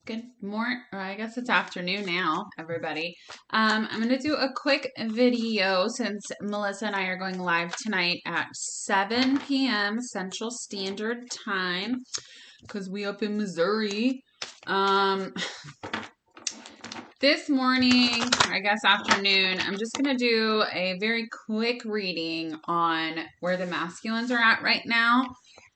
Good morning, or I guess it's afternoon now, everybody. I'm going to do a quick video since Melissa and I are going live tonight at 7 p.m. Central Standard Time because we up in Missouri. This morning, I guess afternoon, I'm just going to do a very quick reading on where the masculines are at right now.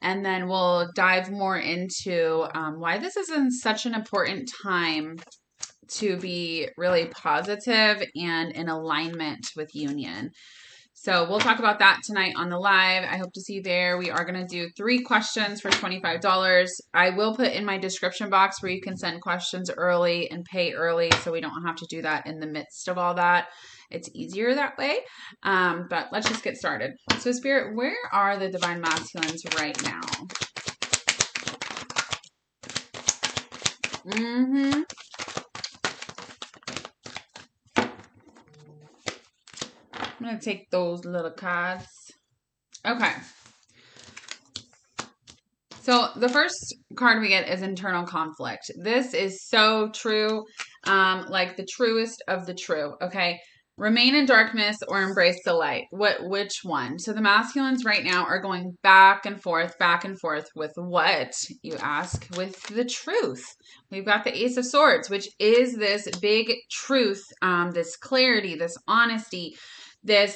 And then we'll dive more into why this is in such an important time to be really positive and in alignment with union. So we'll talk about that tonight on the live. I hope to see you there. We are going to do 3 questions for $25. I will put in my description box where you can send questions early and pay early so we don't have to do that in the midst of all that. It's easier that way. But let's just get started. So Spirit, where are the divine masculines right now? I'm going to take those little cards. Okay. So the first card we get is internal conflict. This is so true, like the truest of the true, okay? Remain in darkness or embrace the light. Which one? So the masculines right now are going back and forth with what, you ask? With the truth. We've got the Ace of Swords, which is this big truth, this clarity, this honesty,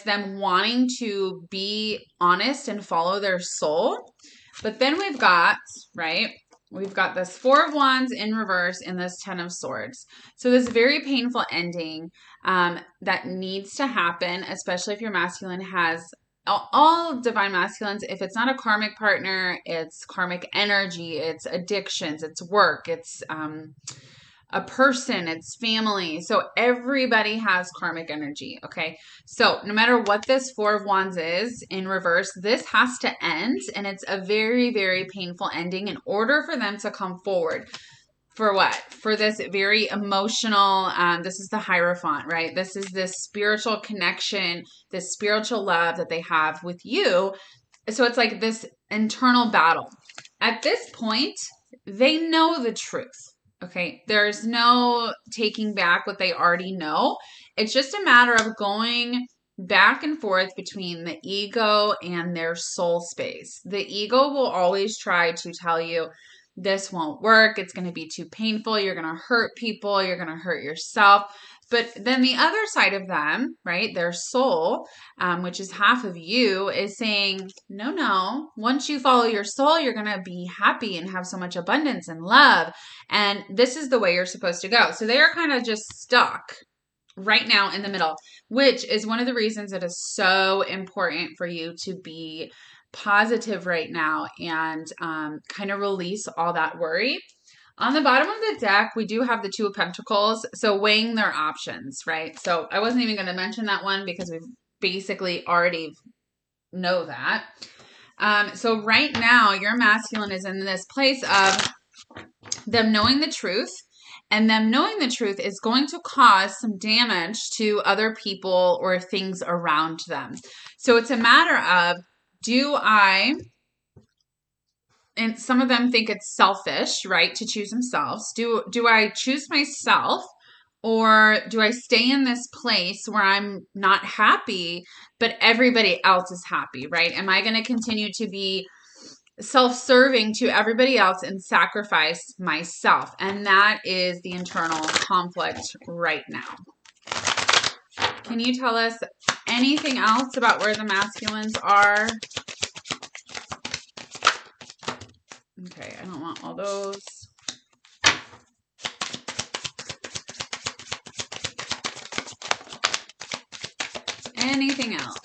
them wanting to be honest and follow their soul. But then we've got, right, we've got this 4 of Wands in reverse and this 10 of Swords. So this very painful ending that needs to happen, especially if your masculine has all divine masculines. If it's not a karmic partner, it's karmic energy, it's addictions, it's work, it's a person, it's family. So everybody has karmic energy, okay? So no matter what this 4 of Wands is in reverse, this has to end, and it's a very, very painful ending in order for them to come forward. For what? For this very emotional, this is the Hierophant, right? This is this spiritual connection, this spiritual love that they have with you. So it's like this internal battle. At this point, they know the truth. Okay, there's no taking back what they already know. It's just a matter of going back and forth between the ego and their soul space. The ego will always try to tell you, this won't work. It's going to be too painful. You're going to hurt people. You're going to hurt yourself. But then the other side of them, right, their soul, which is half of you, is saying, no. Once you follow your soul, you're going to be happy and have so much abundance and love. And this is the way you're supposed to go. So they are kind of just stuck right now in the middle, which is one of the reasons it is so important for you to be positive right now and kind of release all that worry. On the bottom of the deck, we do have the 2 of Pentacles, so weighing their options, right? So I wasn't even going to mention that one because we basically already know that. So right now, your masculine is in this place of them knowing the truth, and them knowing the truth is going to cause some damage to other people or things around them. So it's a matter of, and some of them think it's selfish, right, to choose themselves. Do I choose myself, or do I stay in this place where I'm not happy, but everybody else is happy, right? Am I going to continue to be self-serving to everybody else and sacrifice myself? And that is the internal conflict right now. Can you tell us anything else about where the masculines are? Okay, I don't want all those. Anything else?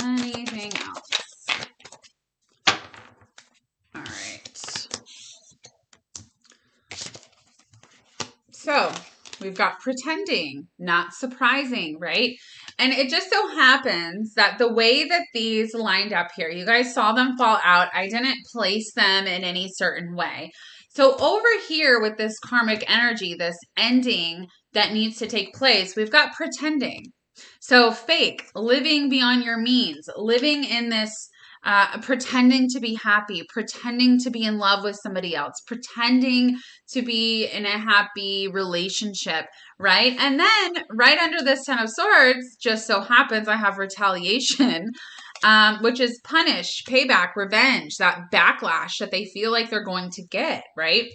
Anything else? All right. So we've got pretending, not surprising, right? And it just so happens that the way that these lined up here, you guys saw them fall out. I didn't place them in any certain way. So over here with this karmic energy, this ending that needs to take place, we've got pretending. So fake, living beyond your means, living in this pretending to be happy, pretending to be in love with somebody else, pretending to be in a happy relationship, right? And then right under this Ten of Swords, just so happens I have retaliation, which is punish, payback, revenge, that backlash that they feel like they're going to get, right?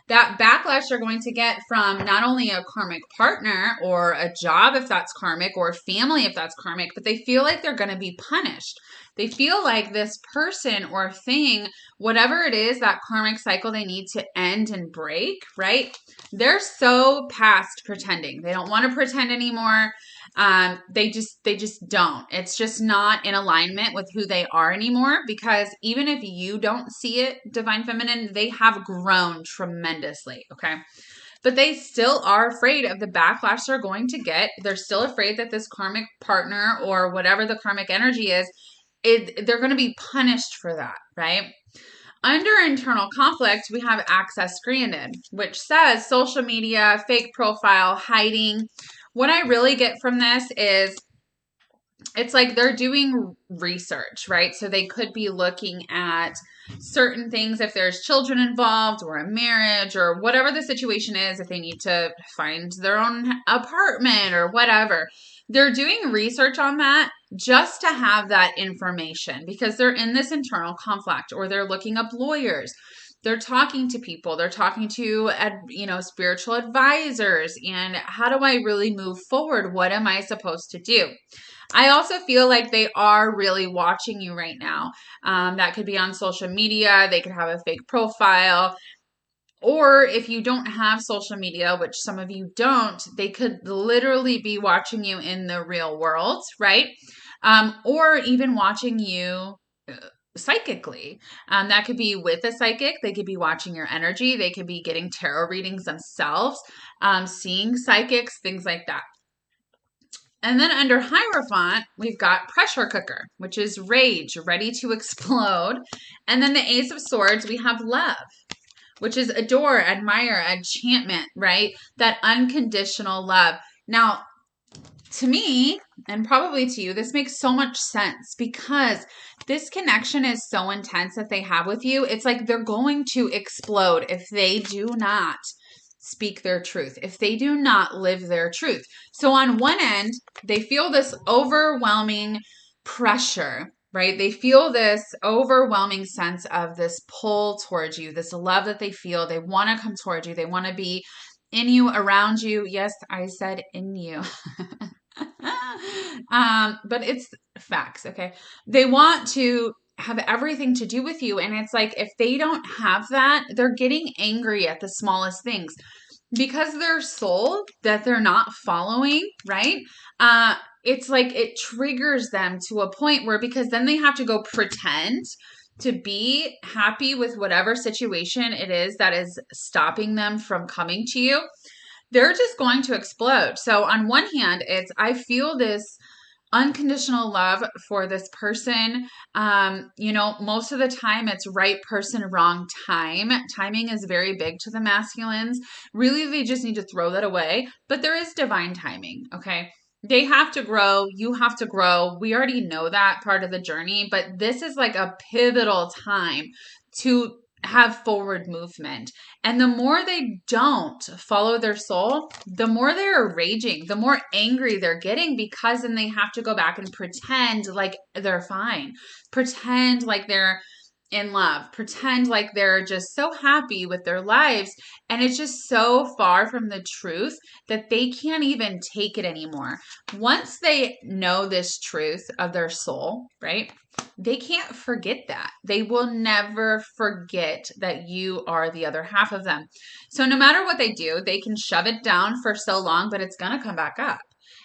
That backlash they're going to get from not only a karmic partner or a job, if that's karmic, or family, if that's karmic, but they feel like they're going to be punished. They feel like this person or thing, whatever it is, that karmic cycle they need to end and break, right? They're so past pretending. They don't want to pretend anymore. They just don't. It's just not in alignment with who they are anymore, because even if you don't see it, Divine Feminine, they have grown tremendously. Okay. But they still are afraid of the backlash they're going to get. They're still afraid that this karmic partner or whatever the karmic energy is, they're going to be punished for that, right? Under internal conflict, we have access granted, which says social media, fake profile, hiding. What I really get from this is it's like they're doing research, right? So they could be looking at certain things if there's children involved or a marriage or whatever the situation is, if they need to find their own apartment or whatever. They're doing research on that just to have that information because they're in this internal conflict, or they're looking up lawyers. They're talking to people. They're talking to, spiritual advisors. And how do I really move forward? What am I supposed to do? I also feel like they are really watching you right now. That could be on social media. They could have a fake profile. Or if you don't have social media, which some of you don't, they could literally be watching you in the real world, right? Or even watching you psychically. That could be with a psychic. They could be watching your energy. They could be getting tarot readings themselves, seeing psychics, things like that. And then under Hierophant, we've got pressure cooker, which is rage, ready to explode. And then the Ace of Swords, we have love, which is adore, admire, enchantment, right? That unconditional love. Now, to me, and probably to you, this makes so much sense because this connection is so intense that they have with you. It's like they're going to explode if they do not speak their truth, if they do not live their truth. So on one end, they feel this overwhelming pressure, right? They feel this overwhelming sense of this pull towards you, this love that they feel. They want to come towards you. They want to be in you, around you. Yes, I said in you. But it's facts, okay? They want to have everything to do with you. And it's like, if they don't have that, they're getting angry at the smallest things because their soul that they're not following, right? It's like it triggers them to a point where, because then they have to go pretend to be happy with whatever situation it is that is stopping them from coming to you. They're just going to explode. So on one hand, I feel this unconditional love for this person. Most of the time it's right person, wrong time. Timing is very big to the masculines. Really, they just need to throw that away. But there is divine timing, okay? They have to grow. You have to grow. We already know that part of the journey, but this is like a pivotal time to have forward movement. And the more they don't follow their soul, the more they're raging, the more angry they're getting, because then they have to go back and pretend like they're fine, pretend like they're in love, pretend like they're just so happy with their lives. And it's just so far from the truth that they can't even take it anymore. Once they know this truth of their soul, right? They can't forget that. They will never forget that you are the other half of them. So no matter what they do, they can shove it down for so long, but it's going to come back up.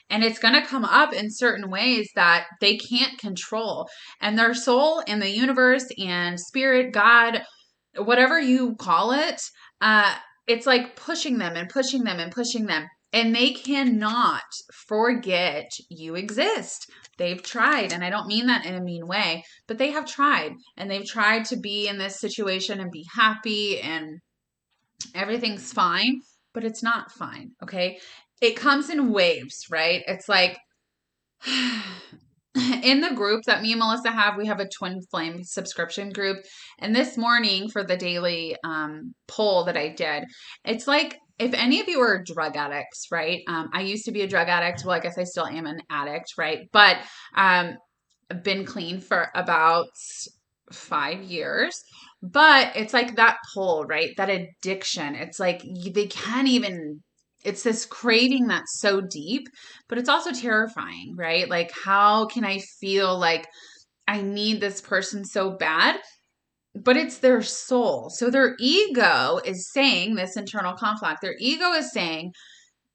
And it's going to come up in certain ways that they can't control. And their soul and the universe and spirit, God, whatever you call it, it's like pushing them and pushing them and pushing them. And they cannot forget you exist. They've tried, and I don't mean that in a mean way, but they have tried, and they've tried to be in this situation and be happy and everything's fine, but it's not fine, okay? It comes in waves, right? It's like in the group that me and Melissa have, we have a twin flame subscription group. And this morning for the daily poll that I did, it's like, if any of you are drug addicts, right? I used to be a drug addict. Well, I guess I still am an addict, right? But I've been clean for about 5 years. But it's like that pull, right? That addiction. It's like they can't even, it's this craving that's so deep, but it's also terrifying, right? Like, how can I feel like I need this person so bad? But it's their soul. So their ego is saying this internal conflict. Their ego is saying,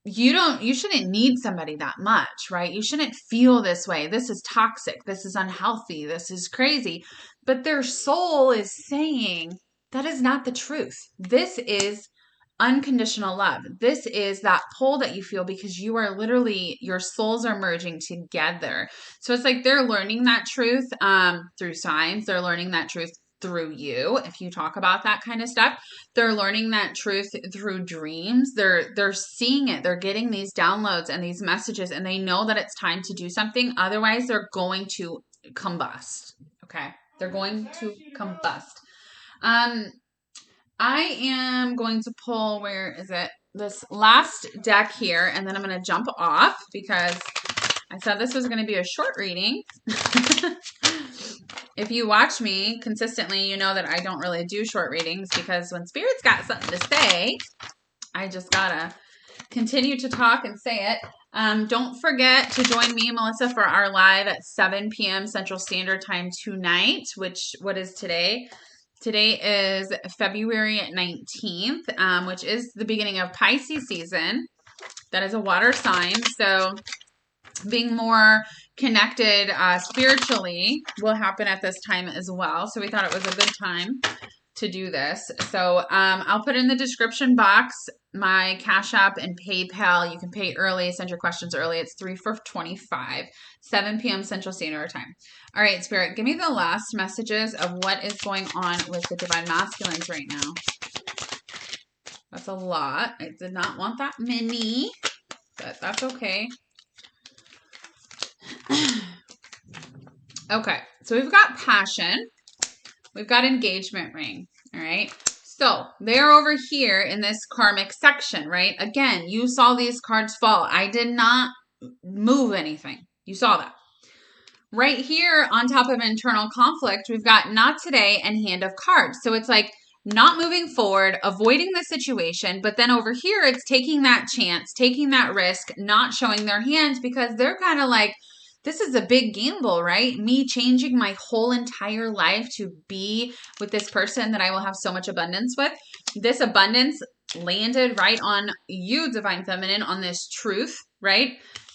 you shouldn't need somebody that much, right? You shouldn't feel this way. This is toxic. This is unhealthy. This is crazy. But their soul is saying that is not the truth. This is unconditional love. This is that pull that you feel because you are literally, your souls are merging together. So it's like they're learning that truth through signs. They're learning that truth through you. If you talk about that kind of stuff, they're learning that truth through dreams. They're seeing it. They're getting these downloads and these messages, and they know that it's time to do something. Otherwise, they're going to combust. Okay. They're going to combust. I am going to pull, where is it? This last deck here, and then I'm going to jump off because I said this was going to be a short reading. If you watch me consistently, you know that I don't really do short readings because when Spirit's got something to say, I just gotta continue to talk and say it. Don't forget to join me and Melissa for our live at 7 p.m. Central Standard Time tonight, what is today? Today is February 19th, which is the beginning of Pisces season. That is a water sign. So being more connected spiritually will happen at this time as well. So we thought it was a good time to do this. So I'll put in the description box my Cash App and PayPal. You can pay early, send your questions early. It's 3 for $25, 7 p.m. Central Standard Time. All right, Spirit, give me the last messages of what is going on with the Divine Masculines right now. That's a lot. I did not want that many, but that's okay. Okay, so we've got passion. We've got engagement ring, all right? So they're over here in this karmic section, right? Again, you saw these cards fall. I did not move anything. You saw that. Right here on top of internal conflict, we've got not today and hand of cards. So it's like not moving forward, avoiding the situation, but then over here, it's taking that chance, taking that risk, not showing their hands because they're kind of like, this is a big gamble, right? Me changing my whole entire life to be with this person that I will have so much abundance with. This abundance landed right on you, Divine Feminine, on this truth, right?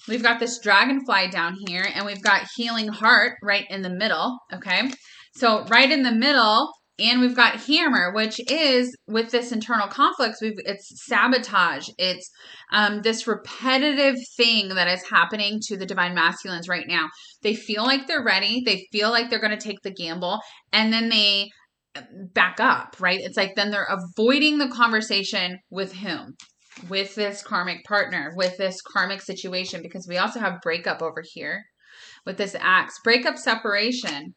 We've got this dragonfly down here, and we've got healing heart right in the middle, okay? So right in the middle, and we've got hammer, which is with this internal conflict, it's sabotage. It's this repetitive thing that is happening to the Divine Masculines right now. They feel like they're ready. They feel like they're going to take the gamble, and then they back up, right? It's like then they're avoiding the conversation with whom? With this karmic partner, with this karmic situation, because we also have breakup over here with this axe. Breakup, separation.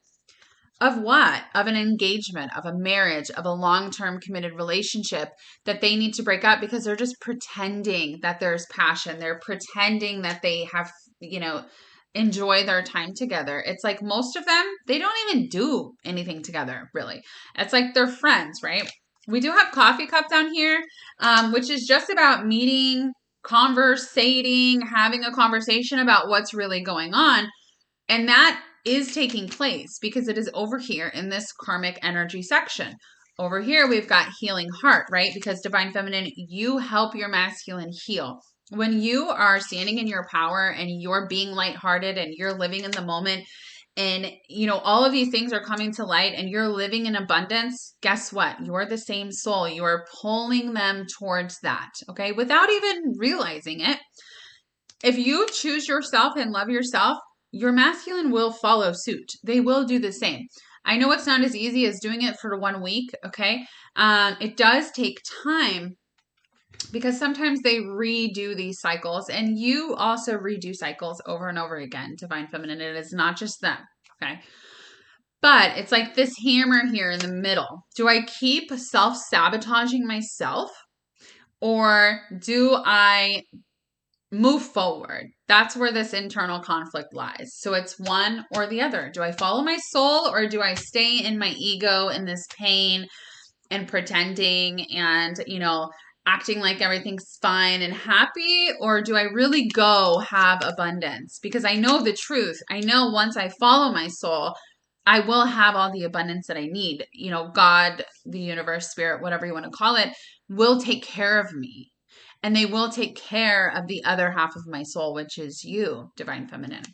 Of what? Of an engagement, of a marriage, of a long-term committed relationship that they need to break up because they're just pretending that there's passion. They're pretending that they have, enjoy their time together. It's like most of them, they don't even do anything together, really. It's like they're friends, right? We do have coffee cup down here, which is just about meeting, conversating, having a conversation about what's really going on. And that is taking place because it is over here in this karmic energy section. Over here, we've got healing heart, right? Because Divine Feminine, you help your masculine heal. When you are standing in your power and you're being lighthearted and you're living in the moment and, all of these things are coming to light and you're living in abundance, guess what? You're the same soul. You are pulling them towards that, okay? Without even realizing it. If you choose yourself and love yourself, your masculine will follow suit. They will do the same. I know it's not as easy as doing it for 1 week, okay? It does take time because sometimes they redo these cycles, and you also redo cycles over and over again, Divine Feminine. It is not just them, okay? But it's like this hammer here in the middle. Do I keep self-sabotaging myself, or do I move forward? That's where this internal conflict lies. So it's one or the other. Do I follow my soul, or do I stay in my ego in this pain and pretending and, acting like everything's fine and happy? Or do I really go have abundance? Because I know the truth. I know once I follow my soul, I will have all the abundance that I need. God, the universe, spirit, whatever you want to call it, will take care of me. And they will take care of the other half of my soul, which is you, Divine Feminine.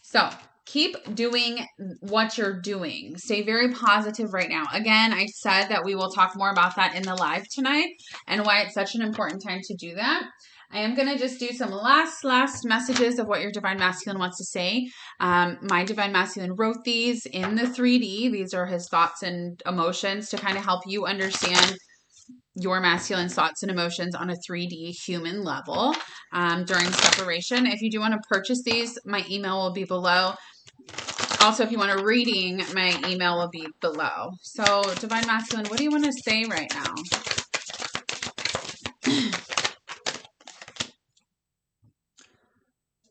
So keep doing what you're doing. Stay very positive right now. Again, I said that we will talk more about that in the live tonight and why it's such an important time to do that. I am going to just do some last messages of what your Divine Masculine wants to say. My Divine Masculine wrote these in the 3D. These are his thoughts and emotions to kind of help you understand your masculine thoughts and emotions on a 3D human level during separation. If you do want to purchase these, my email will be below. Also, if you want a reading, my email will be below. So, Divine Masculine, what do you want to say right now?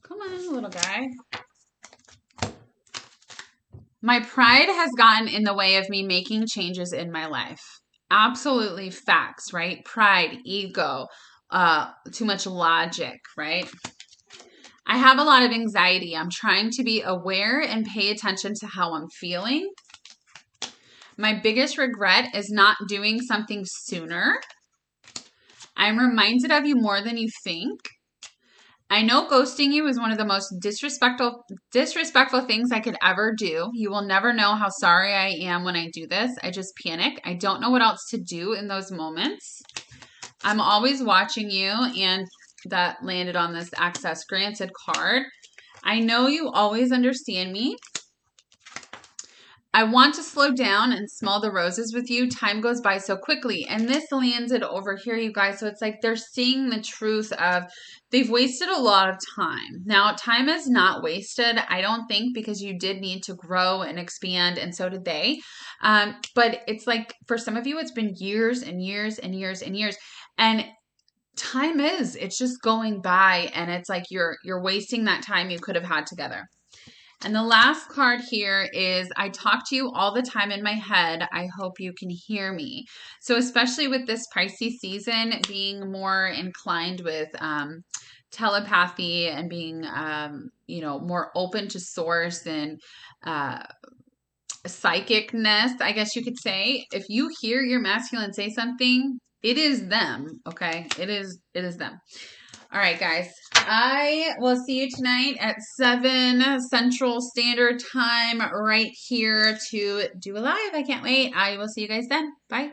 Come on, little guy. My pride has gotten in the way of me making changes in my life. Absolutely facts, right? Pride, ego, too much logic, right? I have a lot of anxiety. I'm trying to be aware and pay attention to how I'm feeling. My biggest regret is not doing something sooner. I'm reminded of you more than you think. I know ghosting you is one of the most disrespectful things I could ever do. You will never know how sorry I am when I do this. I just panic. I don't know what else to do in those moments. I'm always watching you, and that landed on this access granted card. I know you always understand me. I want to slow down and smell the roses with you. Time goes by so quickly. And this landed over here, you guys. So it's like they're seeing the truth of they've wasted a lot of time. Now, time is not wasted, I don't think, because you did need to grow and expand, and so did they. But it's like for some of you, it's been years and years and years and years. And time it's just going by, and it's like you're wasting that time you could have had together. And the last card here is, I talk to you all the time in my head. I hope you can hear me. So especially with this Pisces season, being more inclined with telepathy and being, more open to source and psychicness, I guess you could say. If you hear your masculine say something, it is them, okay? It is them. All right, guys. I will see you tonight at 7 Central Standard Time right here to do a live. I can't wait. I will see you guys then. Bye.